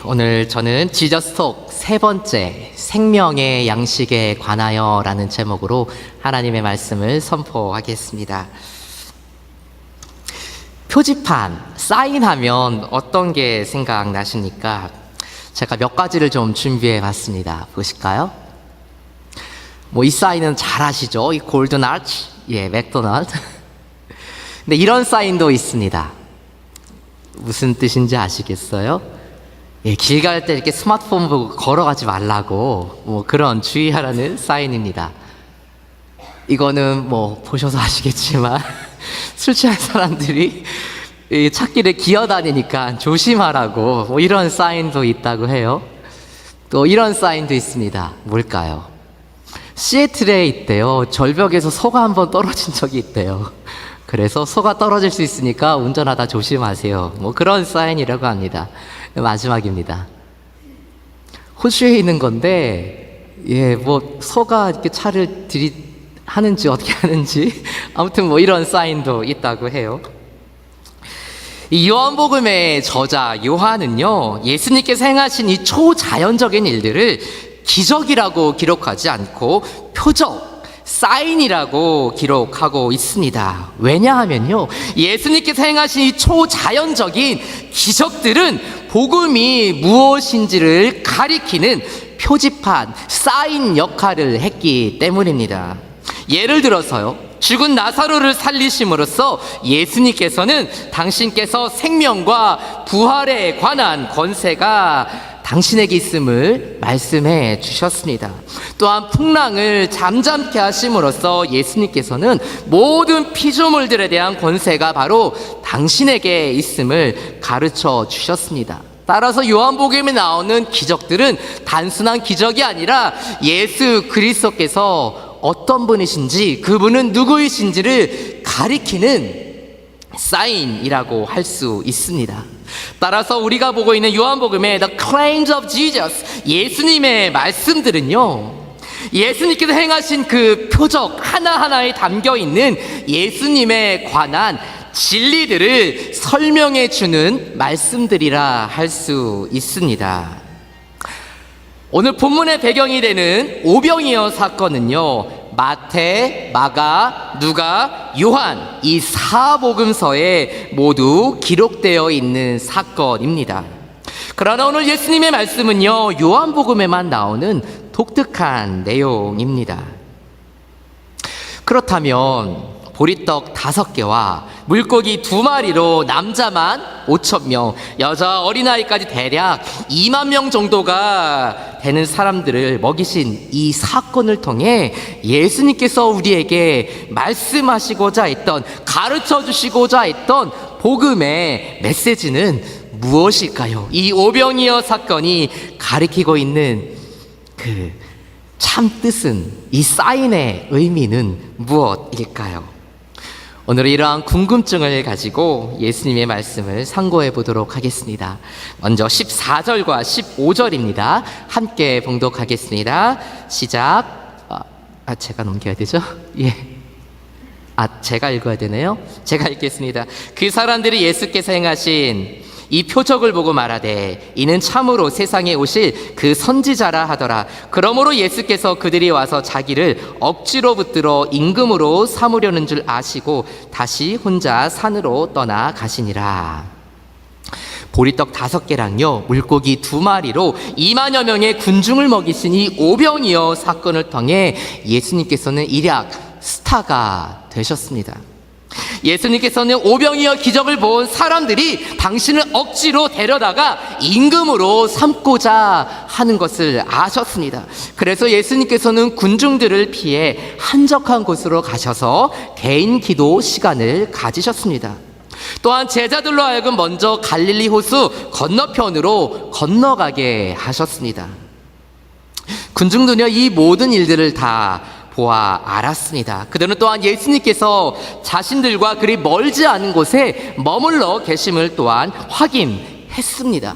오늘 저는 지저스톡 세 번째 생명의 양식에 관하여 라는 제목으로 하나님의 말씀을 선포하겠습니다. 표지판, 사인하면 어떤 게 생각나십니까? 제가 몇 가지를 좀 준비해 봤습니다. 보실까요? 이 사인은 잘 아시죠? 이 골든 아치, 맥도날드. 근데 이런 사인도 있습니다. 무슨 뜻인지 아시겠어요? 길 갈 때 이렇게 스마트폰 보고 걸어가지 말라고 그런 주의하라는 사인입니다. 이거는 보셔서 아시겠지만 술 취한 사람들이 이 찾길에 기어다니니까 조심하라고 이런 사인도 있다고 해요. 또 이런 사인도 있습니다. 뭘까요? 시애틀에 있대요. 절벽에서 소가 한번 떨어진 적이 있대요. 그래서 소가 떨어질 수 있으니까 운전하다 조심하세요. 그런 사인이라고 합니다. 마지막입니다. 호주에 있는 건데, 소가 이렇게 차를 하는지 어떻게 하는지, 아무튼 이런 사인도 있다고 해요. 이 요한복음의 저자 요한은요, 예수님께서 행하신 이 초자연적인 일들을 기적이라고 기록하지 않고 표적, 사인이라고 기록하고 있습니다. 왜냐하면요, 예수님께서 행하신 이 초자연적인 기적들은 복음이 무엇인지를 가리키는 표지판, 사인 역할을 했기 때문입니다. 예를 들어서요, 죽은 나사로를 살리심으로써 예수님께서는 당신께서 생명과 부활에 관한 권세가 당신에게 있음을 말씀해 주셨습니다. 또한 풍랑을 잠잠케 하심으로써 예수님께서는 모든 피조물들에 대한 권세가 바로 당신에게 있음을 가르쳐 주셨습니다. 따라서 요한복음에 나오는 기적들은 단순한 기적이 아니라 예수 그리스도께서 어떤 분이신지, 그분은 누구이신지를 가리키는 사인이라고 할 수 있습니다. 따라서 우리가 보고 있는 요한복음의 The Claims of Jesus, 예수님의 말씀들은요, 예수님께서 행하신 그 표적 하나하나에 담겨있는 예수님에 관한 진리들을 설명해 주는 말씀들이라 할 수 있습니다. 오늘 본문의 배경이 되는 오병이어 사건은요, 마태, 마가, 누가, 요한 이 사복음서에 모두 기록되어 있는 사건입니다. 그러나 오늘 예수님의 말씀은요, 요한복음에만 나오는 독특한 내용입니다. 그렇다면 보리떡 5개와 물고기 2마리로 남자만 5,000명, 여자 어린아이까지 대략 2만 명 정도가 되는 사람들을 먹이신 이 사건을 통해 예수님께서 우리에게 말씀하시고자 했던, 가르쳐 주시고자 했던 복음의 메시지는 무엇일까요? 이 오병이어 사건이 가리키고 있는 그 참 뜻은, 이 사인의 의미는 무엇일까요? 오늘은 이러한 궁금증을 가지고 예수님의 말씀을 상고해 보도록 하겠습니다. 먼저 14절과 15절입니다. 함께 봉독하겠습니다. 시작. 제가 넘겨야 되죠? 제가 읽어야 되네요. 제가 읽겠습니다. 그 사람들이 예수께서 행하신 이 표적을 보고 말하되 이는 참으로 세상에 오실 그 선지자라 하더라. 그러므로 예수께서 그들이 와서 자기를 억지로 붙들어 임금으로 삼으려는 줄 아시고 다시 혼자 산으로 떠나 가시니라. 보리떡 5개랑요 물고기 2마리로 2만여 명의 군중을 먹이신 이 오병이어 사건을 통해 예수님께서는 일약 스타가 되셨습니다. 예수님께서는 오병이어 기적을 본 사람들이 당신을 억지로 데려다가 임금으로 삼고자 하는 것을 아셨습니다. 그래서 예수님께서는 군중들을 피해 한적한 곳으로 가셔서 개인 기도 시간을 가지셨습니다. 또한 제자들로 하여금 먼저 갈릴리 호수 건너편으로 건너가게 하셨습니다. 군중들은요, 이 모든 일들을 다 보아 알았습니다. 그들은 또한 예수님께서 자신들과 그리 멀지 않은 곳에 머물러 계심을 또한 확인했습니다.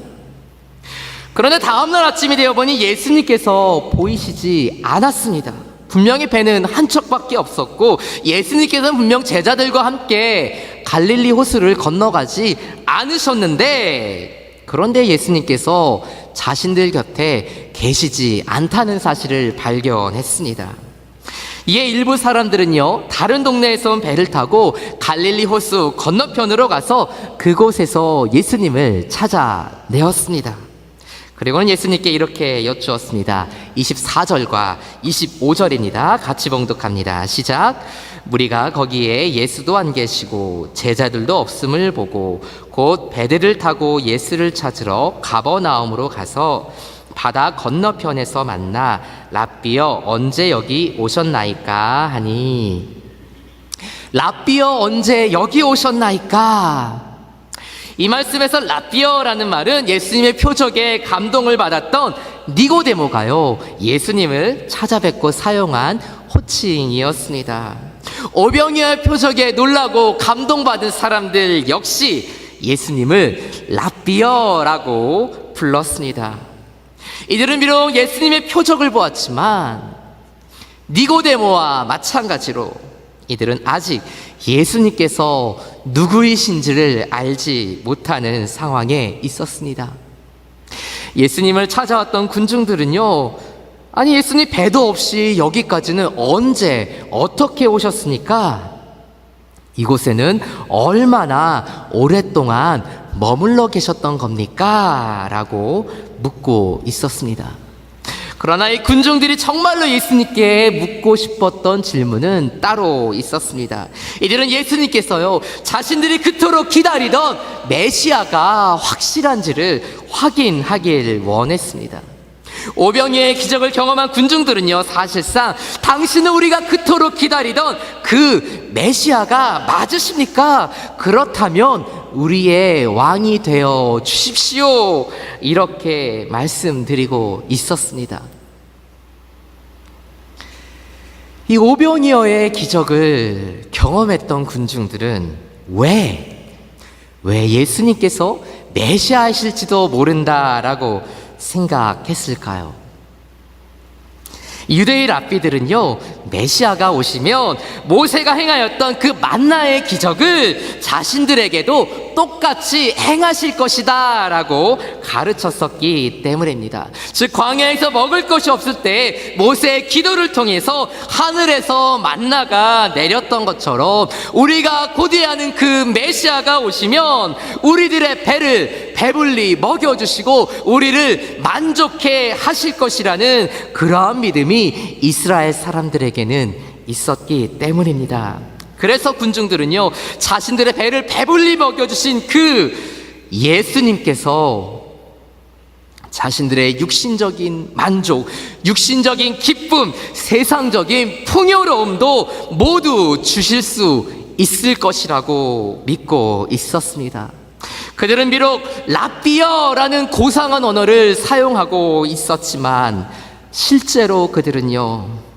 그런데 다음날 아침이 되어보니 예수님께서 보이시지 않았습니다. 분명히 배는 한 척밖에 없었고 예수님께서는 분명 제자들과 함께 갈릴리 호수를 건너가지 않으셨는데 그런데 예수님께서 자신들 곁에 계시지 않다는 사실을 발견했습니다. 이에 일부 사람들은요, 다른 동네에서 온 배를 타고 갈릴리 호수 건너편으로 가서 그곳에서 예수님을 찾아내었습니다. 그리고는 예수님께 이렇게 여쭈었습니다. 24절과 25절입니다. 같이 봉독합니다. 시작. 무리가 거기에 예수도 안 계시고 제자들도 없음을 보고 곧 배들을 타고 예수를 찾으러 가버나움으로 가서 바다 건너편에서 만나 랍비여 언제 여기 오셨나이까 하니, 랍비여 언제 여기 오셨나이까? 이 말씀에서 랍비어라는 말은 예수님의 표적에 감동을 받았던 니고데모가요, 예수님을 찾아뵙고 사용한 호칭이었습니다. 오병이어의 표적에 놀라고 감동받은 사람들 역시 예수님을 랍비어라고 불렀습니다. 이들은 비록 예수님의 표적을 보았지만 니고데모와 마찬가지로 이들은 아직 예수님께서 누구이신지를 알지 못하는 상황에 있었습니다. 예수님을 찾아왔던 군중들은요, 아니 예수님 배도 없이 여기까지는 언제 어떻게 오셨습니까? 이곳에는 얼마나 오랫동안 머물러 계셨던 겁니까? 라고 묻고 있었습니다. 그러나 이 군중들이 정말로 예수님께 묻고 싶었던 질문은 따로 있었습니다. 이들은 예수님께서요, 자신들이 그토록 기다리던 메시아가 확실한지를 확인하길 원했습니다. 오병이어의 기적을 경험한 군중들은요, 사실상 당신은 우리가 그토록 기다리던 그 메시아가 맞으십니까? 그렇다면 우리의 왕이 되어 주십시오, 이렇게 말씀드리고 있었습니다. 이 오병이어의 기적을 경험했던 군중들은 왜 예수님께서 메시아이실지도 모른다라고 생각했을까요? 유대인 랍비들은요, 메시아가 오시면 모세가 행하였던 그 만나의 기적을 자신들에게도 똑같이 행하실 것이다 라고 가르쳤었기 때문입니다. 즉 광야에서 먹을 것이 없을 때 모세의 기도를 통해서 하늘에서 만나가 내렸던 것처럼 우리가 고대하는 그 메시아가 오시면 우리들의 배를 배불리 먹여주시고 우리를 만족해 하실 것이라는 그러한 믿음이 이스라엘 사람들에게는 있었기 때문입니다. 그래서 군중들은요, 자신들의 배를 배불리 먹여주신 그 예수님께서 자신들의 육신적인 만족, 육신적인 기쁨, 세상적인 풍요로움도 모두 주실 수 있을 것이라고 믿고 있었습니다. 그들은 비록 랍비어라는 고상한 언어를 사용하고 있었지만 실제로 그들은요,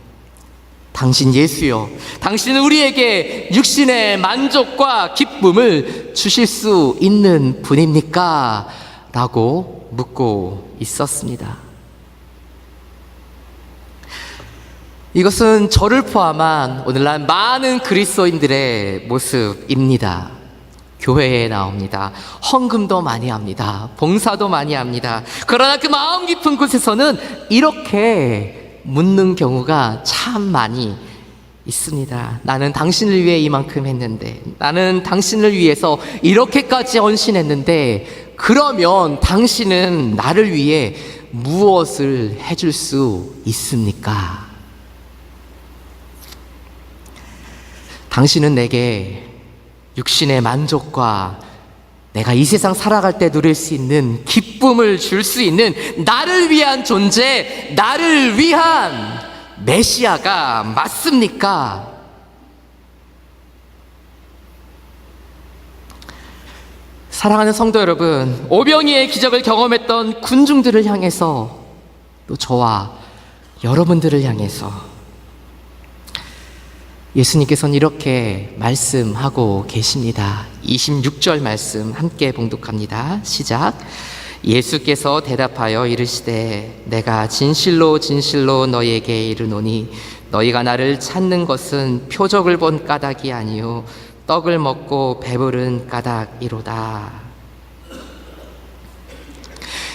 당신 예수여, 당신은 우리에게 육신의 만족과 기쁨을 주실 수 있는 분입니까? 라고 묻고 있었습니다. 이것은 저를 포함한 오늘날 많은 그리스도인들의 모습입니다. 교회에 나옵니다. 헌금도 많이 합니다. 봉사도 많이 합니다. 그러나 그 마음 깊은 곳에서는 이렇게 묻는 경우가 참 많이 있습니다. 나는 당신을 위해 이만큼 했는데, 나는 당신을 위해서 이렇게까지 헌신했는데, 그러면 당신은 나를 위해 무엇을 해줄 수 있습니까? 당신은 내게 육신의 만족과 내가 이 세상 살아갈 때 누릴 수 있는 기쁨을 줄 수 있는 나를 위한 존재, 나를 위한 메시아가 맞습니까? 사랑하는 성도 여러분, 오병이어의 기적을 경험했던 군중들을 향해서, 또 저와 여러분들을 향해서 예수님께서는 이렇게 말씀하고 계십니다. 26절 말씀 함께 봉독합니다. 시작. 예수께서 대답하여 이르시되 내가 진실로 진실로 너희에게 이르노니 너희가 나를 찾는 것은 표적을 본 까닭이 아니요 떡을 먹고 배부른 까닭이로다.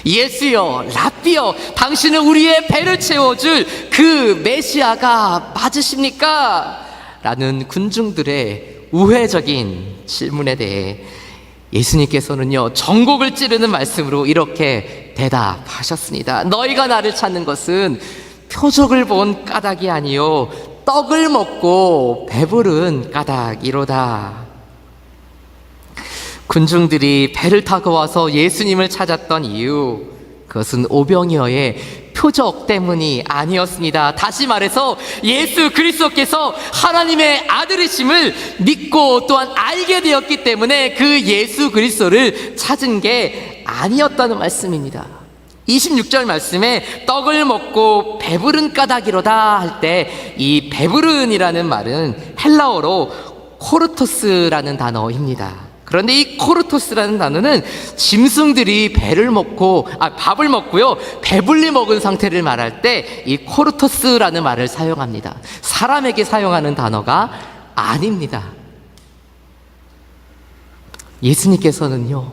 예수여, 랍비여, 당신은 우리의 배를 채워줄 그 메시아가 맞으십니까? 라는 군중들의 우회적인 질문에 대해 예수님께서는요, 전곡을 찌르는 말씀으로 이렇게 대답하셨습니다. 너희가 나를 찾는 것은 표적을 본 까닭이 아니요 떡을 먹고 배부른 까닭이로다. 군중들이 배를 타고 와서 예수님을 찾았던 이유, 그것은 오병이어의 표적 때문이 아니었습니다. 다시 말해서 예수 그리스도께서 하나님의 아들이심을 믿고 또한 알게 되었기 때문에 그 예수 그리스도를 찾은 게 아니었다는 말씀입니다. 26절 말씀에 떡을 먹고 배부른 까닭이로다 할 때 이 배부른이라는 말은 헬라어로 코르토스라는 단어입니다. 그런데 이 코르토스라는 단어는 짐승들이 밥을 먹고요, 배불리 먹은 상태를 말할 때 이 코르토스라는 말을 사용합니다. 사람에게 사용하는 단어가 아닙니다. 예수님께서는요,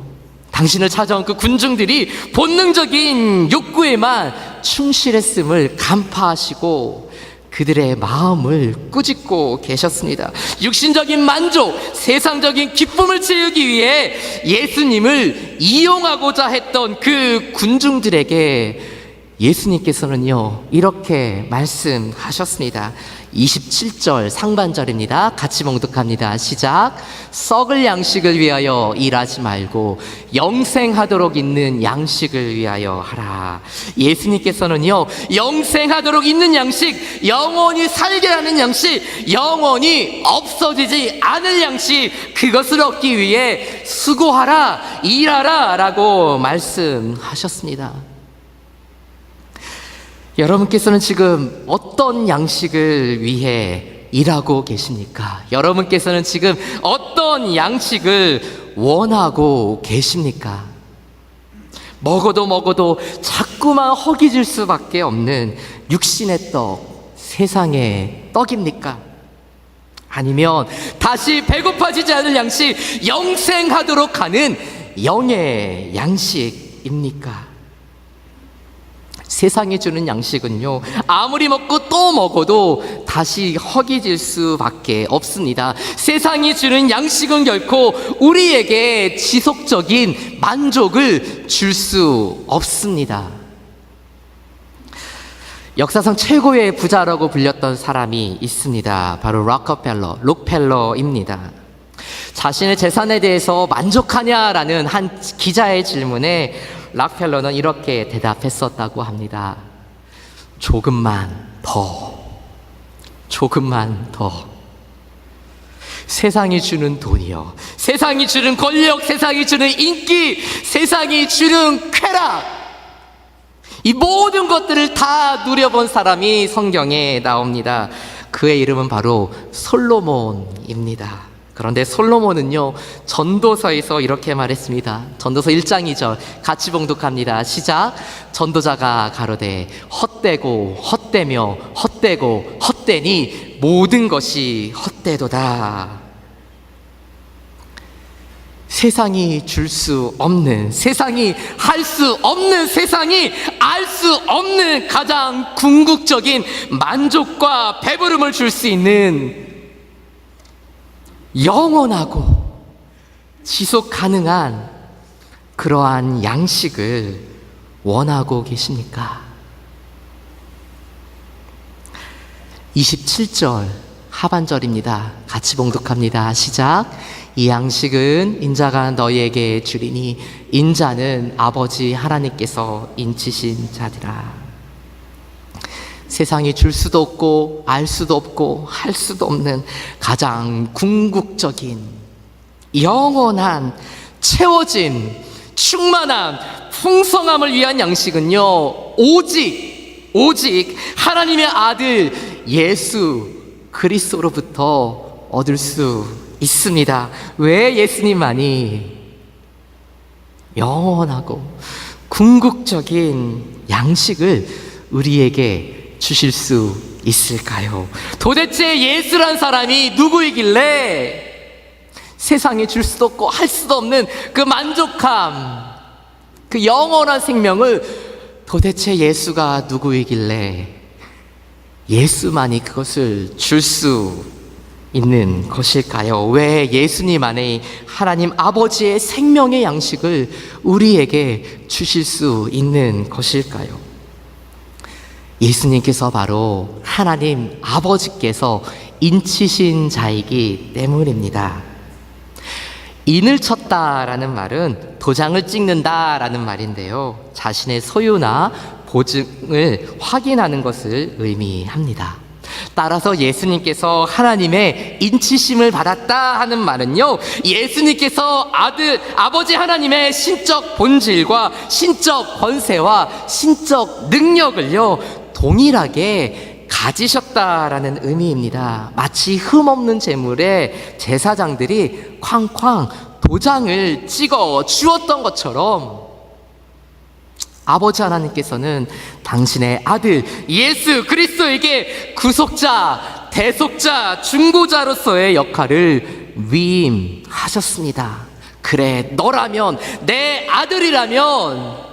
당신을 찾아온 그 군중들이 본능적인 욕구에만 충실했음을 간파하시고 그들의 마음을 꾸짖고 계셨습니다. 육신적인 만족, 세상적인 기쁨을 채우기 위해 예수님을 이용하고자 했던 그 군중들에게 예수님께서는요, 이렇게 말씀하셨습니다. 27절 상반절입니다. 같이 봉독합니다. 시작. 썩을 양식을 위하여 일하지 말고 영생하도록 있는 양식을 위하여 하라. 예수님께서는요, 영생하도록 있는 양식, 영원히 살게 하는 양식, 영원히 없어지지 않을 양식, 그것을 얻기 위해 수고하라, 일하라 라고 말씀하셨습니다. 여러분께서는 지금 어떤 양식을 위해 일하고 계십니까? 여러분께서는 지금 어떤 양식을 원하고 계십니까? 먹어도 자꾸만 허기질 수밖에 없는 육신의 떡, 세상의 떡입니까? 아니면 다시 배고파지지 않을 양식, 영생하도록 하는 영의 양식입니까? 세상이 주는 양식은요, 아무리 먹고 또 먹어도 다시 허기질 수밖에 없습니다. 세상이 주는 양식은 결코 우리에게 지속적인 만족을 줄 수 없습니다. 역사상 최고의 부자라고 불렸던 사람이 있습니다. 바로 록펠러입니다. 자신의 재산에 대해서 만족하냐라는 한 기자의 질문에 록펠러는 이렇게 대답했었다고 합니다. 조금만 더. 세상이 주는 돈이요, 세상이 주는 권력, 세상이 주는 인기, 세상이 주는 쾌락, 이 모든 것들을 다 누려본 사람이 성경에 나옵니다. 그의 이름은 바로 솔로몬입니다. 그런데 솔로몬은요, 전도서에서 이렇게 말했습니다. 전도서 1장 2절 같이 봉독합니다. 시작. 전도자가 가로되 헛되고 헛되며 헛되고 헛되니 모든 것이 헛되도다. 세상이 줄 수 없는, 세상이 할 수 없는, 세상이 알 수 없는 가장 궁극적인 만족과 배부름을 줄 수 있는 영원하고 지속 가능한 그러한 양식을 원하고 계십니까? 27절 하반절입니다. 같이 봉독합니다. 시작. 이 양식은 인자가 너희에게 주리니 인자는 아버지 하나님께서 인치신 자니라. 세상이 줄 수도 없고 알 수도 없고 할 수도 없는 가장 궁극적인 영원한 채워짐, 충만함, 풍성함을 위한 양식은요, 오직 하나님의 아들 예수 그리스도로부터 얻을 수 있습니다. 왜? 예수님만이 영원하고 궁극적인 양식을 우리에게 주실 수 있을까요? 도대체 예수란 사람이 누구이길래 세상에 줄 수도 없고 할 수도 없는 그 만족함, 그 영원한 생명을 도대체 예수가 누구이길래 예수만이 그것을 줄 수 있는 것일까요? 왜 예수님 안에 하나님 아버지의 생명의 양식을 우리에게 주실 수 있는 것일까요? 예수님께서 바로 하나님 아버지께서 인치신 자이기 때문입니다. 인을 쳤다라는 말은 도장을 찍는다라는 말인데요, 자신의 소유나 보증을 확인하는 것을 의미합니다. 따라서 예수님께서 하나님의 인치심을 받았다 하는 말은요, 예수님께서 아버지 하나님의 신적 본질과 신적 권세와 신적 능력을요 동일하게 가지셨다라는 의미입니다. 마치 흠없는 제물에 제사장들이 쾅쾅 도장을 찍어 주었던 것처럼 아버지 하나님께서는 당신의 아들 예수 그리스도에게 구속자, 대속자, 중보자로서의 역할을 위임하셨습니다. 그래, 너라면, 내 아들이라면,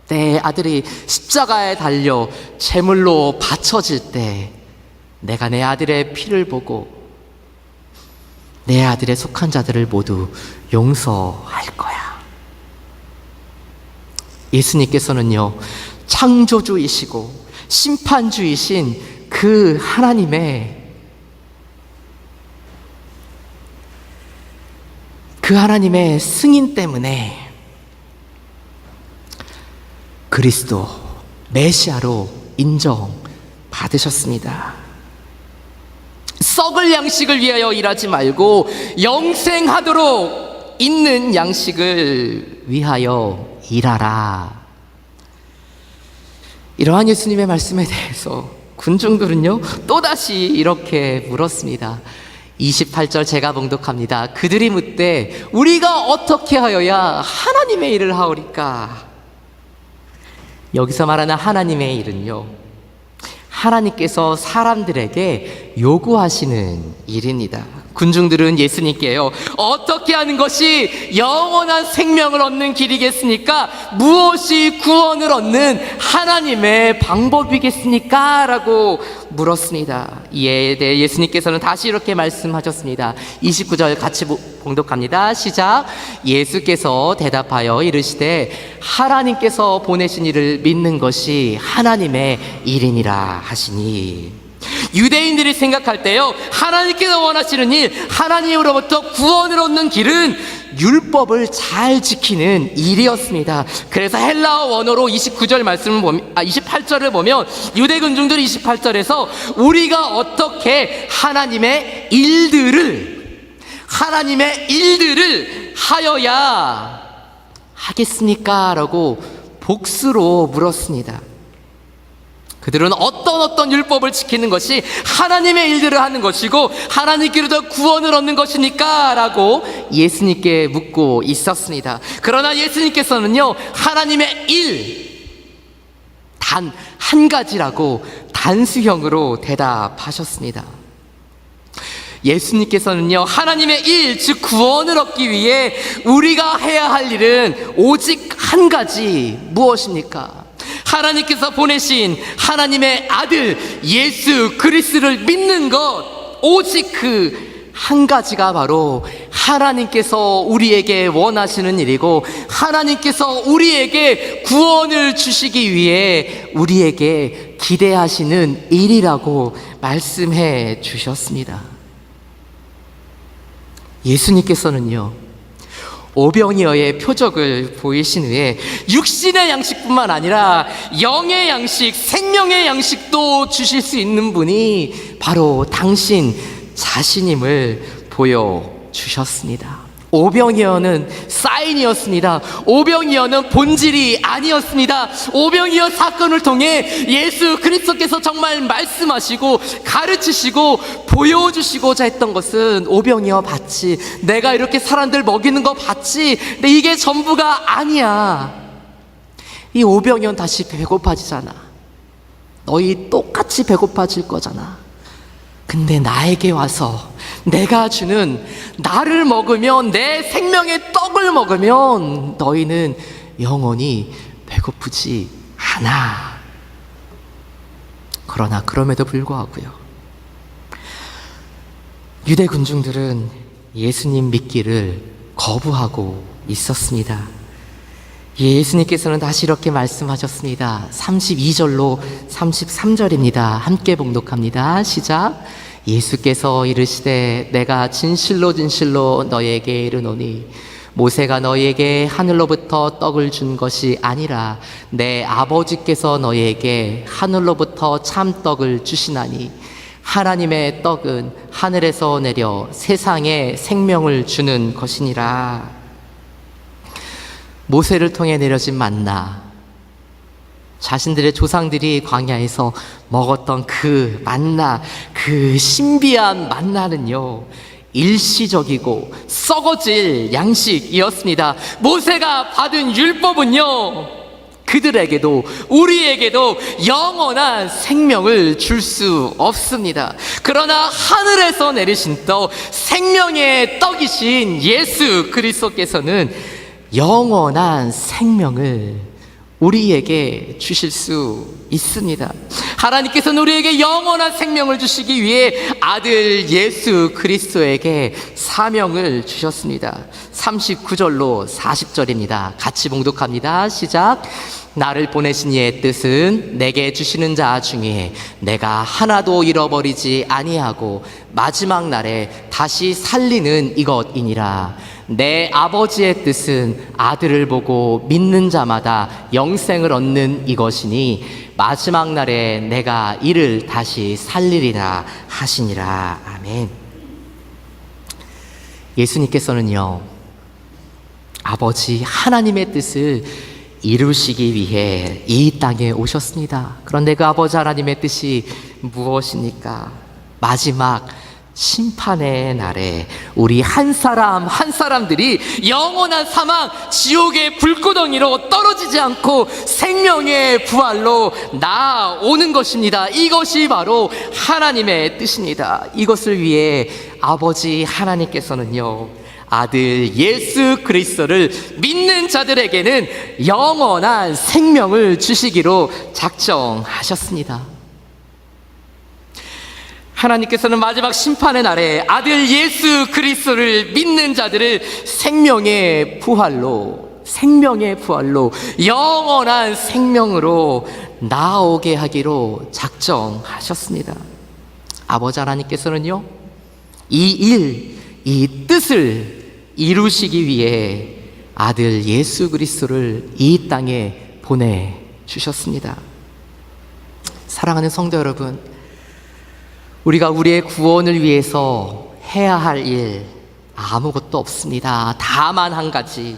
내 아들이 십자가에 달려 제물로 바쳐질 때 내가 내 아들의 피를 보고 내 아들의 속한 자들을 모두 용서할 거야. 예수님께서는요, 창조주이시고 심판주이신 그 하나님의 승인 때문에 그리스도 메시아로 인정받으셨습니다. 썩을 양식을 위하여 일하지 말고 영생하도록 있는 양식을 위하여 일하라. 이러한 예수님의 말씀에 대해서 군중들은요 또다시 이렇게 물었습니다. 28절 제가 봉독합니다. 그들이 묻되 우리가 어떻게 하여야 하나님의 일을 하오리까? 여기서 말하는 하나님의 일은요, 하나님께서 사람들에게 요구하시는 일입니다. 군중들은 예수님께요, 어떻게 하는 것이 영원한 생명을 얻는 길이겠습니까? 무엇이 구원을 얻는 하나님의 방법이겠습니까? 라고 물었습니다. 이에 대해 예수님께서는 다시 이렇게 말씀하셨습니다. 29절 같이 봉독합니다. 시작. 예수께서 대답하여 이르시되 하나님께서 보내신 이를 믿는 것이 하나님의 일이니라 하시니, 유대인들이 생각할 때요, 하나님께서 원하시는 일, 하나님으로부터 구원을 얻는 길은 율법을 잘 지키는 일이었습니다. 그래서 헬라어 원어로 28절을 보면 유대 군중들이 28절에서 우리가 어떻게 하나님의 일들을 하여야 하겠습니까? 라고 복수로 물었습니다. 그들은 어떤 율법을 지키는 것이 하나님의 일들을 하는 것이고 하나님께로부터 구원을 얻는 것이니까? 라고 예수님께 묻고 있었습니다. 그러나 예수님께서는요, 하나님의 일 단 한 가지라고 단수형으로 대답하셨습니다. 예수님께서는요, 하나님의 일, 즉 구원을 얻기 위해 우리가 해야 할 일은 오직 한 가지, 무엇입니까? 하나님께서 보내신 하나님의 아들 예수 그리스도를 믿는 것, 오직 그 한 가지가 바로 하나님께서 우리에게 원하시는 일이고 하나님께서 우리에게 구원을 주시기 위해 우리에게 기대하시는 일이라고 말씀해 주셨습니다. 예수님께서는요, 오병이어의 표적을 보이신 후에 육신의 양식뿐만 아니라 영의 양식, 생명의 양식도 주실 수 있는 분이 바로 당신 자신임을 보여주셨습니다. 오병이어는 사인이었습니다. 오병이어는 본질이 아니었습니다. 오병이어 사건을 통해 예수 그리스도께서 정말 말씀하시고 가르치시고 보여주시고자 했던 것은 오병이어 봤지, 내가 이렇게 사람들 먹이는 거 봤지, 근데 이게 전부가 아니야. 이 오병이어는 다시 배고파지잖아. 너희 똑같이 배고파질 거잖아. 근데 나에게 와서 내가 주는, 나를 먹으면, 내 생명의 떡을 먹으면 너희는 영원히 배고프지 않아. 그러나 그럼에도 불구하고요, 유대 군중들은 예수님 믿기를 거부하고 있었습니다. 예수님께서는 다시 이렇게 말씀하셨습니다. 32절로 33절입니다. 함께 봉독합니다. 시작. 예수께서 이르시되 내가 진실로 진실로 너에게 이르노니 모세가 너에게 하늘로부터 떡을 준 것이 아니라 내 아버지께서 너에게 하늘로부터 참떡을 주시나니 하나님의 떡은 하늘에서 내려 세상에 생명을 주는 것이니라. 모세를 통해 내려진 만나, 자신들의 조상들이 광야에서 먹었던 그 만나, 그 신비한 만나는요, 일시적이고 썩어질 양식이었습니다. 모세가 받은 율법은요, 그들에게도 우리에게도 영원한 생명을 줄 수 없습니다. 그러나 하늘에서 내리신 떡, 생명의 떡이신 예수 그리스도께서는 영원한 생명을 우리에게 주실 수 있습니다. 하나님께서는 우리에게 영원한 생명을 주시기 위해 아들 예수 그리스도에게 사명을 주셨습니다. 39절로 40절입니다. 같이 봉독합니다. 시작. 나를 보내신 이의 뜻은 내게 주시는 자 중에 내가 하나도 잃어버리지 아니하고 마지막 날에 다시 살리는 이것이니라. 내 아버지의 뜻은 아들을 보고 믿는 자마다 영생을 얻는 이것이니 마지막 날에 내가 이를 다시 살리리라 하시니라. 아멘. 예수님께서는요, 아버지 하나님의 뜻을 이루시기 위해 이 땅에 오셨습니다. 그런데 그 아버지 하나님의 뜻이 무엇입니까? 마지막 심판의 날에 우리 한 사람 한 사람들이 영원한 사망, 지옥의 불구덩이로 떨어지지 않고 생명의 부활로 나오는 것입니다. 이것이 바로 하나님의 뜻입니다. 이것을 위해 아버지 하나님께서는요, 아들 예수 그리스도를 믿는 자들에게는 영원한 생명을 주시기로 작정하셨습니다. 하나님께서는 마지막 심판의 날에 아들 예수 그리스도를 믿는 자들을 생명의 부활로 영원한 생명으로 나오게 하기로 작정하셨습니다. 아버지 하나님께서는요, 이 뜻을 이루시기 위해 아들 예수 그리스도를 이 땅에 보내주셨습니다. 사랑하는 성도 여러분, 우리가 우리의 구원을 위해서 해야 할 일 아무것도 없습니다. 다만 한 가지,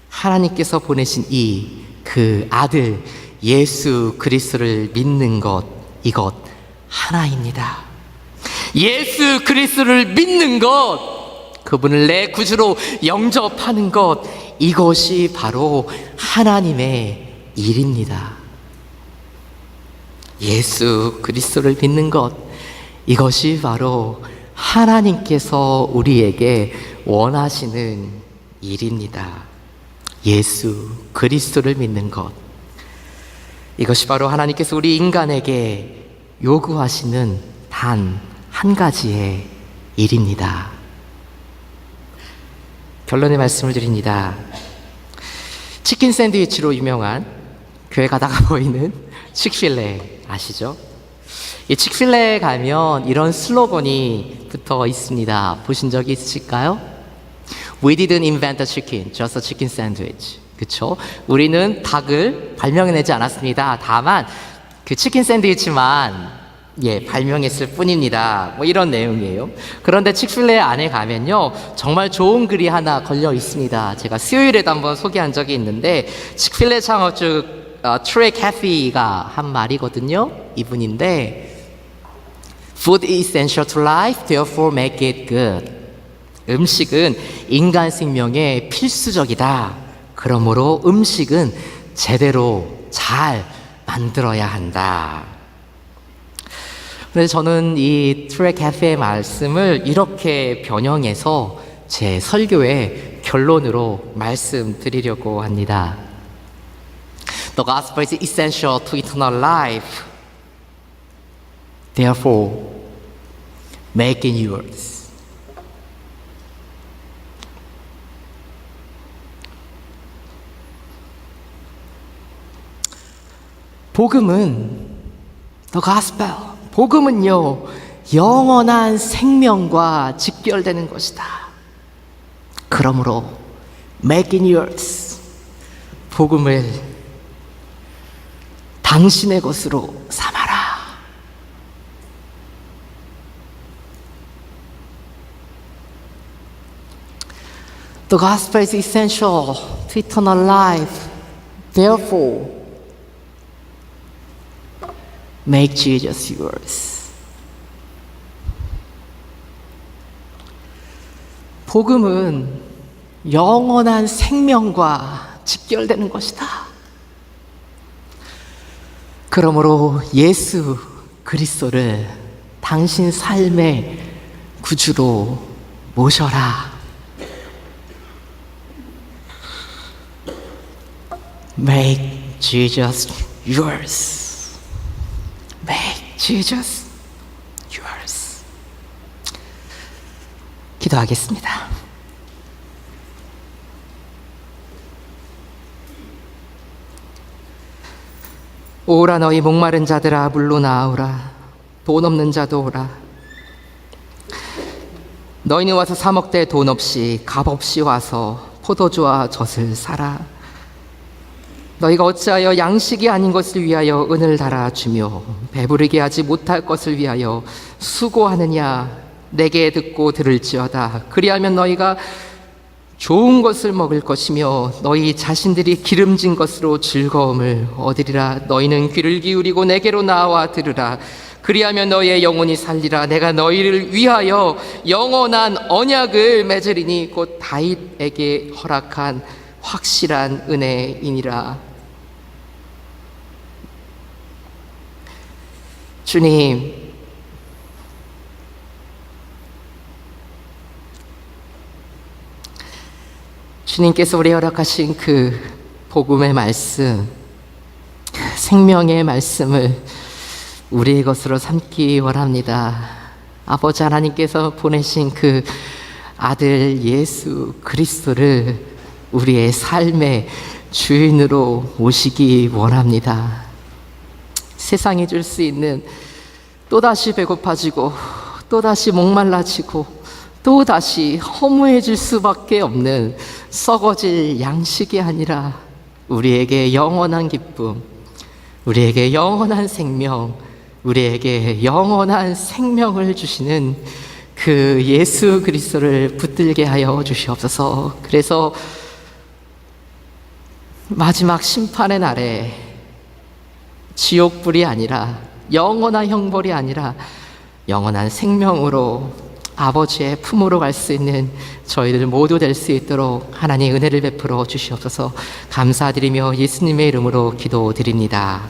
하나님께서 보내신 그 아들 예수 그리스도를 믿는 것, 이것 하나입니다. 예수 그리스도를 믿는 것, 그분을 내 구주로 영접하는 것, 이것이 바로 하나님의 일입니다. 예수 그리스도를 믿는 것, 이것이 바로 하나님께서 우리에게 원하시는 일입니다. 예수 그리스도를 믿는 것, 이것이 바로 하나님께서 우리 인간에게 요구하시는 단 한 가지의 일입니다. 결론의 말씀을 드립니다. 치킨 샌드위치로 유명한 교회 가다가 보이는 칙필레 아시죠? 이 칙필레에 가면 이런 슬로건이 붙어 있습니다. 보신 적이 있으실까요? We didn't invent the chicken, just a chicken sandwich. 그쵸? 우리는 닭을 발명해내지 않았습니다. 다만 그 치킨 샌드위치만 발명했을 뿐입니다. 뭐 이런 내용이에요. 그런데 칙필레 안에 가면요, 정말 좋은 글이 하나 걸려 있습니다. 제가 수요일에도 한번 소개한 적이 있는데, 칙필레 창업주 트레 캐피가 한 말이거든요. 이분인데, Food is essential to life, therefore make it good. 음식은 인간 생명에 필수적이다. 그러므로 음식은 제대로 잘 만들어야 한다. 그래서 저는 이 트랙 카페의 말씀을 이렇게 변형해서 제 설교에 결론으로 말씀드리려고 합니다. The gospel is essential to eternal life. Therefore, make it yours. 복음은 The gospel. 복음은요, 영원한 생명과 직결되는 것이다. 그러므로 make it yours. 복음을 당신의 것으로 삼아라. The gospel is essential to eternal life. Therefore, make Jesus yours. 복음은 영원한 생명과 직결되는 것이다. 그러므로 예수 그리스도를 당신 삶의 구주로 모셔라. Make Jesus yours. Make Jesus yours. 기도하겠습니다. 오라 너희 목마른 자들아 물로 나오라. 돈 없는 자도 오라. 너희는 와서 사 먹되 돈 없이 값 없이 와서 포도주와 젖을 사라. 너희가 어찌하여 양식이 아닌 것을 위하여 은을 달아주며 배부르게 하지 못할 것을 위하여 수고하느냐. 내게 듣고 들을지어다. 그리하면 너희가 좋은 것을 먹을 것이며 너희 자신들이 기름진 것으로 즐거움을 얻으리라. 너희는 귀를 기울이고 내게로 나와 들으라. 그리하면 너희의 영혼이 살리라. 내가 너희를 위하여 영원한 언약을 맺으리니 곧 다윗에게 허락한 확실한 은혜이니라. 주님, 주님께서 우리 허락하신 그 복음의 말씀, 생명의 말씀을 우리의 것으로 삼기 원합니다. 아버지 하나님께서 보내신 그 아들 예수 그리스도를 우리의 삶의 주인으로 모시기 원합니다. 세상이 줄 수 있는 또다시 배고파지고 또다시 목말라지고 또다시 허무해질 수밖에 없는 썩어질 양식이 아니라 우리에게 영원한 기쁨, 우리에게 영원한 생명, 우리에게 영원한 생명을 주시는 그 예수 그리스도를 붙들게 하여 주시옵소서. 그래서 마지막 심판의 날에 지옥불이 아니라 영원한 형벌이 아니라 영원한 생명으로 아버지의 품으로 갈 수 있는 저희들 모두 될 수 있도록 하나님 은혜를 베풀어 주시옵소서. 감사드리며 예수님의 이름으로 기도드립니다.